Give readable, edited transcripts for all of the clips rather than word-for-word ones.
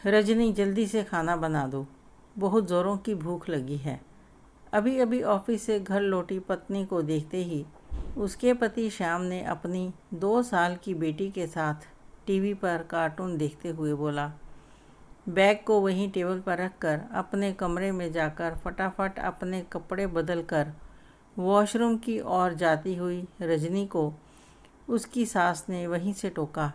रजनी, जल्दी से खाना बना दो, बहुत ज़ोरों की भूख लगी है। अभी अभी ऑफिस से घर लौटी पत्नी को देखते ही उसके पति श्याम ने अपनी 2 साल की बेटी के साथ टीवी पर कार्टून देखते हुए बोला। बैग को वहीं टेबल पर रखकर अपने कमरे में जाकर फटाफट अपने कपड़े बदलकर वॉशरूम की ओर जाती हुई रजनी को उसकी सास ने वहीं से टोका,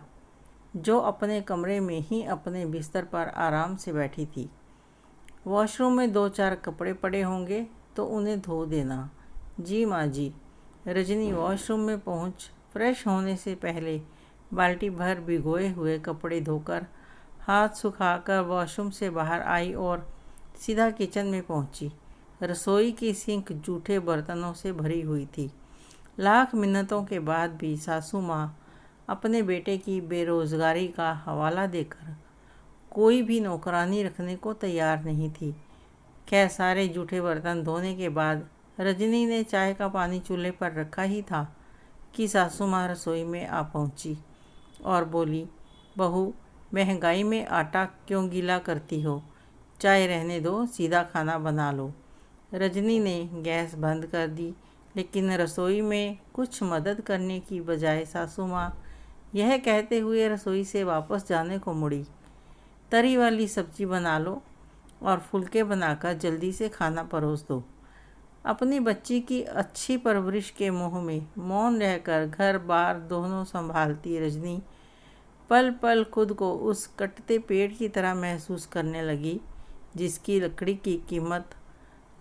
जो अपने कमरे में ही अपने बिस्तर पर आराम से बैठी थी। वॉशरूम में 2-4 कपड़े पड़े होंगे तो उन्हें धो देना। जी माँ जी। रजनी वॉशरूम में पहुँच फ्रेश होने से पहले बाल्टी भर भिगोए हुए कपड़े धोकर हाथ सुखाकर वॉशरूम से बाहर आई और सीधा किचन में पहुँची। रसोई की सिंक जूठे बर्तनों से भरी हुई थी। लाख मिन्नतों के बाद भी सासू माँ अपने बेटे की बेरोज़गारी का हवाला देकर कोई भी नौकरानी रखने को तैयार नहीं थी। खैर, सारे जूठे बर्तन धोने के बाद रजनी ने चाय का पानी चूल्हे पर रखा ही था कि सासू माँ रसोई में आ पहुँची और बोली, बहू, महंगाई में आटा क्यों गीला करती हो? चाय रहने दो, सीधा खाना बना लो। रजनी ने गैस बंद कर दी, लेकिन रसोई में कुछ मदद करने की बजाय सासू माँ यह कहते हुए रसोई से वापस जाने को मुड़ी, तरी वाली सब्जी बना लो और फुलके बनाकर जल्दी से खाना परोस दो। अपनी बच्ची की अच्छी परवरिश के मोह में मौन रहकर घर बार दोनों संभालती रजनी पल पल खुद को उस कटते पेड़ की तरह महसूस करने लगी, जिसकी लकड़ी की कीमत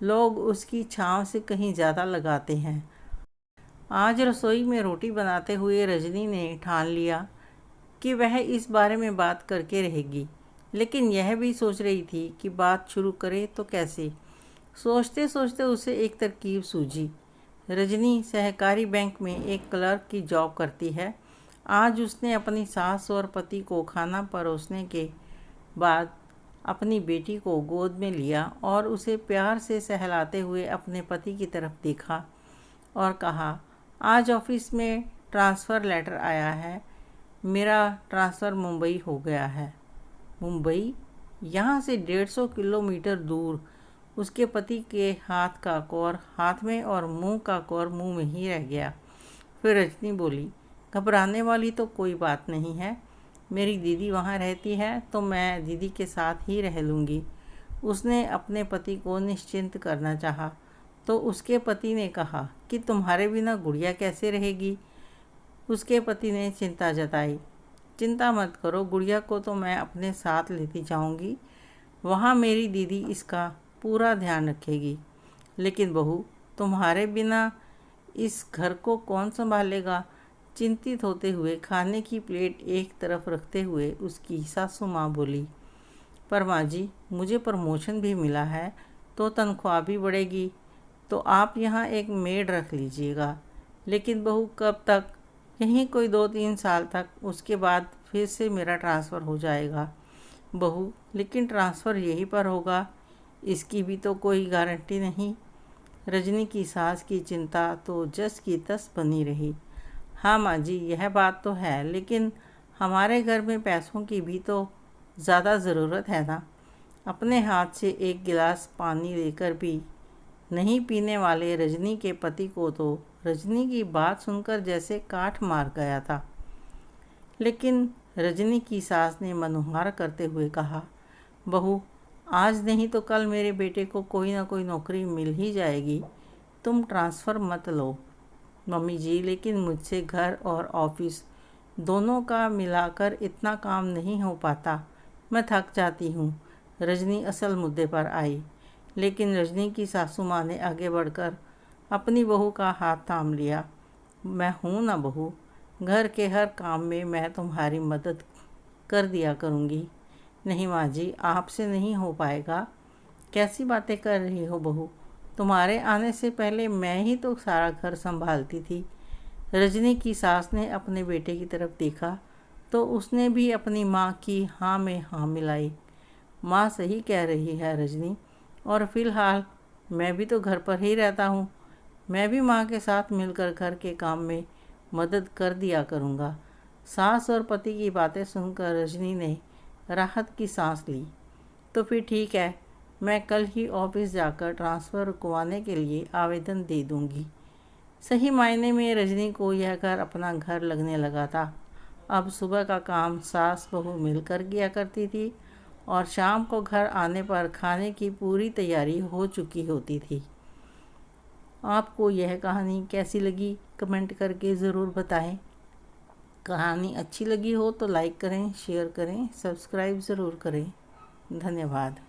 लोग उसकी छांव से कहीं ज़्यादा लगाते हैं। आज रसोई में रोटी बनाते हुए रजनी ने ठान लिया कि वह इस बारे में बात करके रहेगी, लेकिन यह भी सोच रही थी कि बात शुरू करे तो कैसे। सोचते सोचते उसे एक तरकीब सूझी। रजनी सहकारी बैंक में एक क्लर्क की जॉब करती है। आज उसने अपनी सास और पति को खाना परोसने के बाद अपनी बेटी को गोद में लिया और उसे प्यार से सहलाते हुए अपने पति की तरफ देखा और कहा, आज ऑफिस में ट्रांसफ़र लेटर आया है। मेरा ट्रांसफ़र मुंबई हो गया है। मुंबई? यहाँ से 150 किलोमीटर दूर। उसके पति के हाथ का कौर हाथ में और मुंह का कौर मुंह में ही रह गया। फिर रजनी बोली, घबराने वाली तो कोई बात नहीं है। मेरी दीदी वहाँ रहती है तो मैं दीदी के साथ ही रह लूँगी। उसने अपने पति को निश्चिंत करना चाहा तो उसके पति ने कहा कि तुम्हारे बिना गुड़िया कैसे रहेगी। उसके पति ने चिंता जताई, चिंता मत करो, गुड़िया को तो मैं अपने साथ लेती जाऊंगी। वहाँ मेरी दीदी इसका पूरा ध्यान रखेगी। लेकिन बहू, तुम्हारे बिना इस घर को कौन संभालेगा? चिंतित होते हुए खाने की प्लेट एक तरफ रखते हुए उसकी सासू माँ बोली, पर माँ जी, मुझे प्रमोशन भी मिला है तो तनख्वाह भी बढ़ेगी, तो आप यहाँ एक मेड रख लीजिएगा। लेकिन बहू, कब तक? यहीं कोई 2-3 साल तक, उसके बाद फिर से मेरा ट्रांसफ़र हो जाएगा। बहू, लेकिन ट्रांसफ़र यहीं पर होगा, इसकी भी तो कोई गारंटी नहीं। रजनी की सास की चिंता तो जस की तस बनी रही। हाँ माँ जी, यह बात तो है, लेकिन हमारे घर में पैसों की भी तो ज़्यादा ज़रूरत है ना। अपने हाथ से एक गिलास पानी लेकर भी नहीं पीने वाले रजनी के पति को तो रजनी की बात सुनकर जैसे काठ मार गया था। लेकिन रजनी की सास ने मनुहार करते हुए कहा, बहू, आज नहीं तो कल मेरे बेटे को कोई ना कोई नौकरी मिल ही जाएगी। तुम ट्रांसफ़र मत लो। मम्मी जी, लेकिन मुझसे घर और ऑफिस दोनों का मिलाकर इतना काम नहीं हो पाता, मैं थक जाती हूँ। रजनी असल मुद्दे पर आई, लेकिन रजनी की सासू माँ ने आगे बढ़कर अपनी बहू का हाथ थाम लिया। मैं हूँ ना बहू, घर के हर काम में मैं तुम्हारी मदद कर दिया करूँगी। नहीं माँ जी, आपसे नहीं हो पाएगा। कैसी बातें कर रही हो बहू? तुम्हारे आने से पहले मैं ही तो सारा घर संभालती थी। रजनी की सास ने अपने बेटे की तरफ देखा तो उसने भी अपनी माँ की हाँ में हाँ मिलाई। माँ सही कह रही है रजनी, और फिलहाल मैं भी तो घर पर ही रहता हूँ। मैं भी माँ के साथ मिलकर घर के काम में मदद कर दिया करूँगा। सास और पति की बातें सुनकर रजनी ने राहत की सांस ली। तो फिर ठीक है, मैं कल ही ऑफिस जाकर ट्रांसफ़र रुकवाने के लिए आवेदन दे दूंगी। सही मायने में रजनी को यह घर अपना घर लगने लगा था। अब सुबह का काम सास बहू मिलकर किया करती थी और शाम को घर आने पर खाने की पूरी तैयारी हो चुकी होती थी। आपको यह कहानी कैसी लगी कमेंट करके ज़रूर बताएं। कहानी अच्छी लगी हो तो लाइक करें, शेयर करें, सब्सक्राइब ज़रूर करें। धन्यवाद।